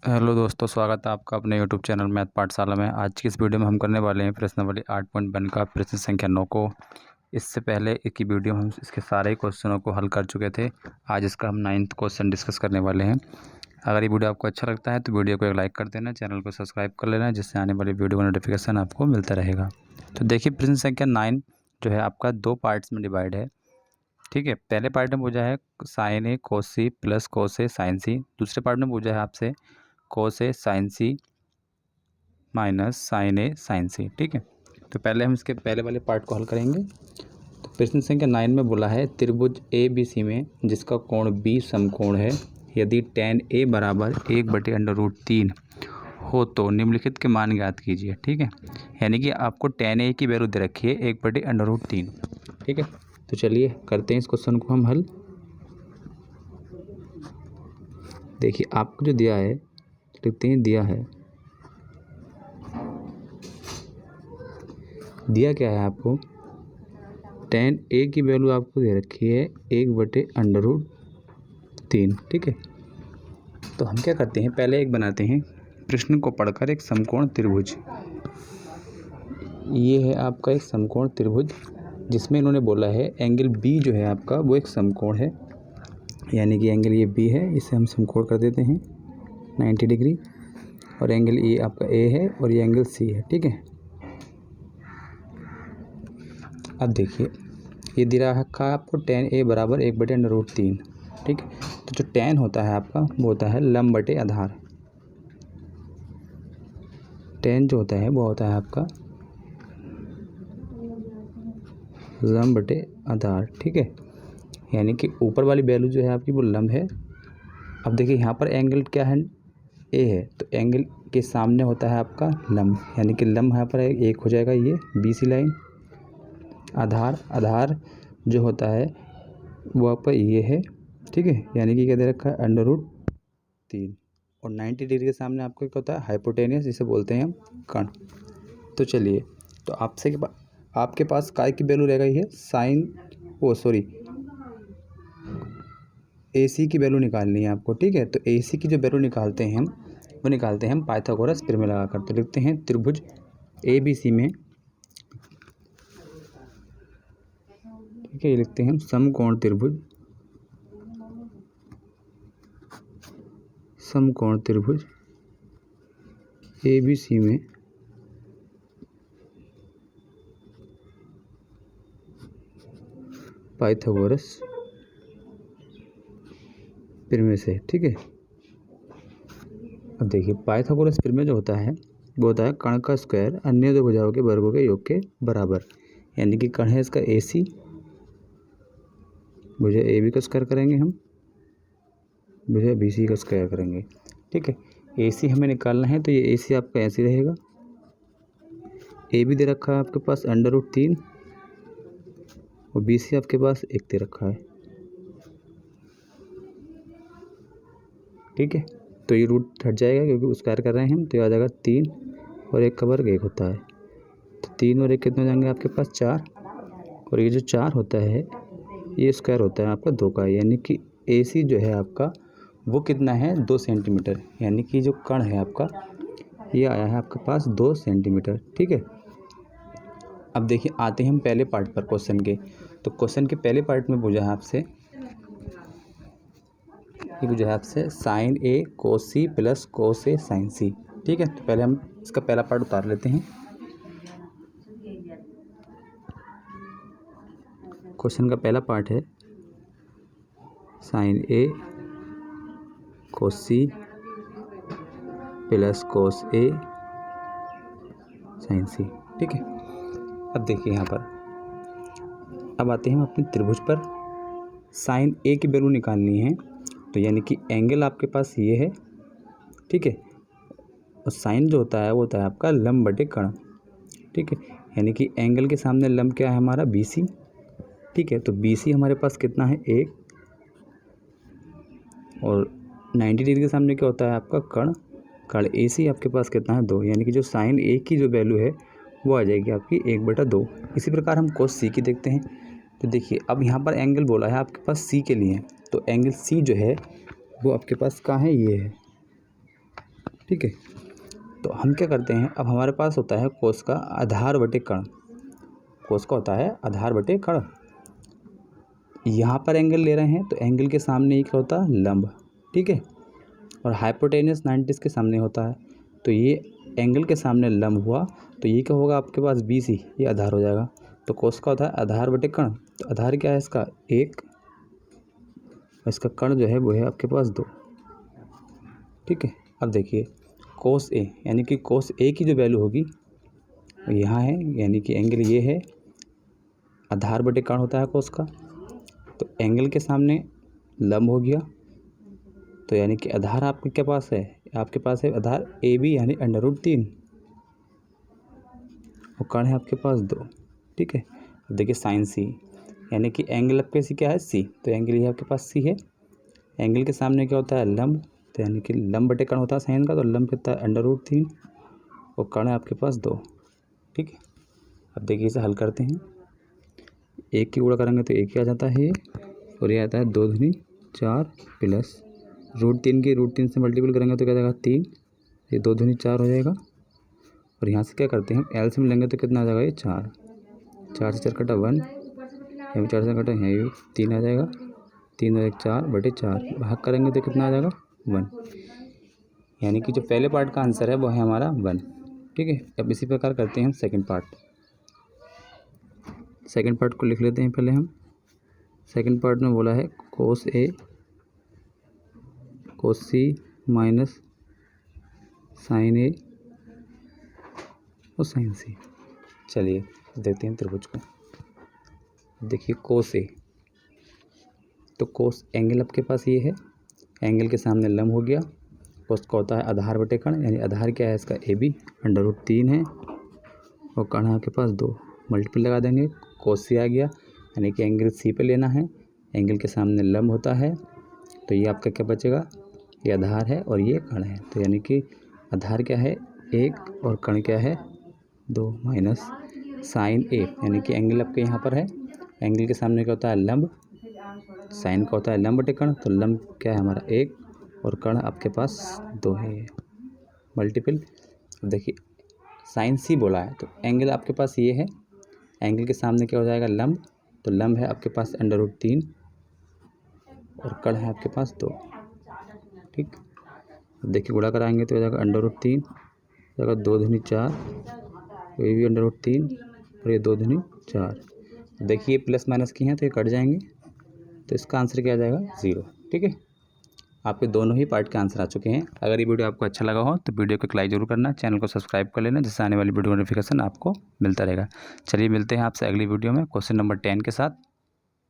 Hello दोस्तों, स्वागत है आपका अपने यूट्यूब चैनल मैथ पाठशाला में। आज की इस वीडियो में हम करने वाले हैं प्रश्नावली 8.1 का प्रश्न संख्या 9 को। इससे पहले एक ही वीडियो में हम इसके सारे क्वेश्चनों को हल कर चुके थे। आज इसका हम 9th क्वेश्चन डिस्कस करने वाले हैं। अगर ये वीडियो आपको अच्छा लगता है तो वीडियो को एक लाइक कर देना, चैनल को सब्सक्राइब कर लेना, जिससे आने वाली वीडियो का नोटिफिकेशन आपको मिलता रहेगा। तो देखिए, प्रश्न संख्या 9 जो है आपका 2 पार्ट्स में डिवाइड है। ठीक है, पहले पार्ट में पूछा है साइन ए कोस सी प्लस कोस ए साइन सी। दूसरे पार्ट में पूछा है आपसे कोस ए साइन सी माइनस साइन ए साइन सी। ठीक है, तो पहले हम इसके पहले वाले पार्ट को हल करेंगे। तो प्रश्न संख्या 9 में बोला है त्रिभुज ए बी सी में जिसका कोण बी समकोण है, यदि tan ए बराबर 1/√3 हो तो निम्नलिखित के मान ज्ञात कीजिए। ठीक है, यानी कि आपको tan ए की वैल्यू दे रखी है 1/√3। ठीक है, तो चलिए करते हैं इस क्वेश्चन को हम हल। देखिए, आपको जो दिया है लिखते हैं, दिया क्या है आपको, tan ए की वैल्यू आपको दे रखी है 1/√3। ठीक है, तो हम क्या करते हैं, पहले एक बनाते हैं प्रश्न को पढ़कर एक समकोण त्रिभुज। ये है आपका एक समकोण त्रिभुज जिसमें इन्होंने बोला है एंगल बी जो है आपका वो एक समकोण है, यानी कि एंगल ये बी है, इसे हम समकोण कर देते हैं 90 डिग्री। और एंगल ये आपका ए है और ये एंगल सी है। ठीक है, अब देखिए ये दे रखा है आपको tan ए बराबर 1/√3। ठीक है, तो जो tan होता है आपका वो होता है लंब बटे आधार। tan जो होता है वो होता है आपका लंब बटे आधार। ठीक है, यानी कि ऊपर वाली वैल्यू जो है आपकी वो लंब है। अब देखिए यहाँ पर एंगल क्या है, ए है, तो एंगल के सामने होता है आपका लंब, यानी कि लंब यहाँ पर एक हो जाएगा ये BC लाइन। आधार जो होता है वो आपका ये है। ठीक है, यानी कि क्या दे रखा है √3। और 90 डिग्री के सामने आपको क्या होता है, हाइपोटेनियस, जिसे बोलते हैं हम कर्ण। तो चलिए, तो आपके पास काय की वैल्यू रह गई है AC की वैल्यू निकालनी है आपको। ठीक है, तो AC की जो वैल्यू निकालते हैं वो निकालते हैं हम पाइथागोरस प्रमेय लगाकर। तो लिखते हैं त्रिभुज ABC में, ठीक है, ये लिखते हैं हम समकोण त्रिभुज ABC में पाइथागोरस प्रमेय से। ठीक है, अब देखिए पाइथागोरस प्रमेय जो होता है वो होता है कर्ण का स्क्वायर अन्य दो भुजाओं के वर्गों के योग के बराबर। यानी कि कर्ण है इसका AC, भुजा AB का स्क्वायर करेंगे हम, भुजा BC का स्क्वायर करेंगे। ठीक है, AC हमें निकालना है तो ये AC आपका ऐसे रहेगा। AB दे रखा है आपके पास √3 और BC आपके पास 1 दे रखा है। ठीक है, तो ये रूट हट जाएगा क्योंकि स्क्वायर कर रहे हैं हम, तो ये आ जाएगा 3 और 1 का वर्ग 1 होता है। तो 3 और 1 कितने हो जाएंगे आपके पास 4, और ये जो 4 होता है ये स्क्वायर होता है आपका 2 का, यानी कि AC जो है आपका वो कितना है 2 सेंटीमीटर, यानी कि जो कर्ण है आपका ये आया है आपके पास 2 सेंटीमीटर। ठीक है, अब देखिए आते हैं हम पहले पार्ट पर क्वेश्चन के। तो क्वेश्चन के पहले पार्ट में पूछा है आपसे साइन ए कोस सी प्लस कोस ए साइन सी। ठीक है, तो पहले हम इसका पहला पार्ट उतार लेते हैं। क्वेश्चन का पहला पार्ट है साइन ए कोस सी प्लस कोस ए साइन सी। ठीक है, अब देखिए यहाँ पर अब आते हैं हम अपने त्रिभुज पर। साइन ए की वैल्यू निकालनी है, तो यानी कि एंगल आपके पास ये है। ठीक है, और साइन जो होता है वो होता है आपका लंब बटे कर्ण। ठीक है, यानी कि एंगल के सामने लंब क्या है हमारा BC। ठीक है, तो BC हमारे पास कितना है 1, और 90 डिग्री के सामने क्या होता है आपका कर्ण AC आपके पास कितना है 2, यानी कि जो साइन A की जो वैल्यू है वो आ जाएगी आपकी 1/2। इसी प्रकार हम कोस C की देखते हैं। तो देखिए अब यहाँ पर एंगल बोला है आपके पास C के लिए, तो एंगल C जो है वो आपके पास कहाँ है, ये है। ठीक है। तो हम क्या करते हैं, अब हमारे पास होता है कोस का आधार बटे कर्ण। कोस का होता है आधार बटे कर्ण। यहाँ पर एंगल ले रहे हैं तो एंगल के सामने ही क्या होता है, लंब। ठीक है। और हाइपोटेनस 90 के सामने होता है, तो ये एंगल के सामने लंब हुआ, तो ये क्या होगा आपके पास BC, ये आधार हो जाएगा। तो कोस का होता है आधार बटे कर्ण। तो आधार क्या है इसका 1, और इसका कर्ण जो है वो है आपके पास 2। ठीक है। अब देखिए कोस A, यानी कि कोस A की जो वैल्यू होगी वो यहाँ है, यानी कि एंगल ये है, आधार बटे कर्ण होता है कोस का। तो एंगल के सामने लंब हो गया, तो यानी कि आधार आपके क्या पास है, आपके पास है आधार AB यानी √3, और कर्ण है आपके पास 2। ठीक है। अब देखिए साइन C, यानी कि एंगल आपके सी क्या है C, तो एंगल ये आपके पास C है। एंगल के सामने क्या होता है लंब, तो यानी कि लंब बटे कर्ण होता है साइन का, तो लंब कितना है √3, और कर्ण है आपके पास 2। ठीक है। अब देखिए इसे हल करते हैं, 1 की गुणा करेंगे तो 1 ही आ जाता है ये, और ये आता है 2 दूनी 4 प्लस √3 की √3 से मल्टीपल करेंगे तो क्या जाएगा 3, ये 2 दूनी 4 हो जाएगा। और यहाँ से क्या करते हैं, एलसीएम लेंगे तो कितना आ जाएगा, ये 4, 4 से 4 कटा 1, यहाँ भी 4 से कटा, यहाँ भी 3 आ जाएगा, 3 और 1 4 बटे 4, भाग करेंगे तो कितना आ जाएगा 1, यानी कि जो पहले पार्ट का आंसर है वो है हमारा 1। ठीक है। अब इसी प्रकार करते हैं हम सेकंड पार्ट। सेकंड पार्ट को लिख लेते हैं पहले हम। सेकंड पार्ट में बोला है cos A cos C minus sin A और साइन C। चलिए देखते हैं त्रिभुज को। देखिए कोस A, तो कोस एंगल आपके पास ये है, एंगल के सामने लंब हो गया। कोस का होता है आधार बटे कर्ण, यानी आधार क्या है इसका AB √3 है, और कर्ण है आपके पास 2, मल्टीपल लगा देंगे, कोस C आ गया, यानी कि एंगल C पे लेना है, एंगल के सामने लंब होता है, तो ये आपका क्या बचेगा, ये आधार है और ये कर्ण है, तो यानी कि आधार क्या है 1 और कर्ण क्या है 2, माइनस साइन A, यानी कि एंगल आपके यहाँ पर है, एंगल के सामने क्या होता है लंब, साइन का होता है लंब बटे कर्ण, तो लंब क्या है हमारा 1 और कर्ण आपके पास 2 है, मल्टीपल। देखिए साइन C बोला है, तो एंगल आपके पास ये है, एंगल के सामने क्या हो जाएगा लंब, तो लंब है आपके पास √3 और कर्ण है आपके पास 2। ठीक। देखिए गुणा कराएंगे तो हो जाएगा √3, हो जाएगा 2 दूनी 4, ये भी √3 और ये 2 दूनी 4। देखिए प्लस माइनस की हैं तो ये कट जाएंगे, तो इसका आंसर क्या आ जाएगा 0। ठीक है। आपके दोनों ही पार्ट के आंसर आ चुके हैं। अगर ये वीडियो आपको अच्छा लगा हो तो वीडियो को लाइक जरूर करना, चैनल को सब्सक्राइब कर लेना, जिससे आने वाली वीडियो नोटिफिकेशन आपको मिलता रहेगा। चलिए मिलते हैं आपसे अगली वीडियो में क्वेश्चन नंबर 10 के साथ।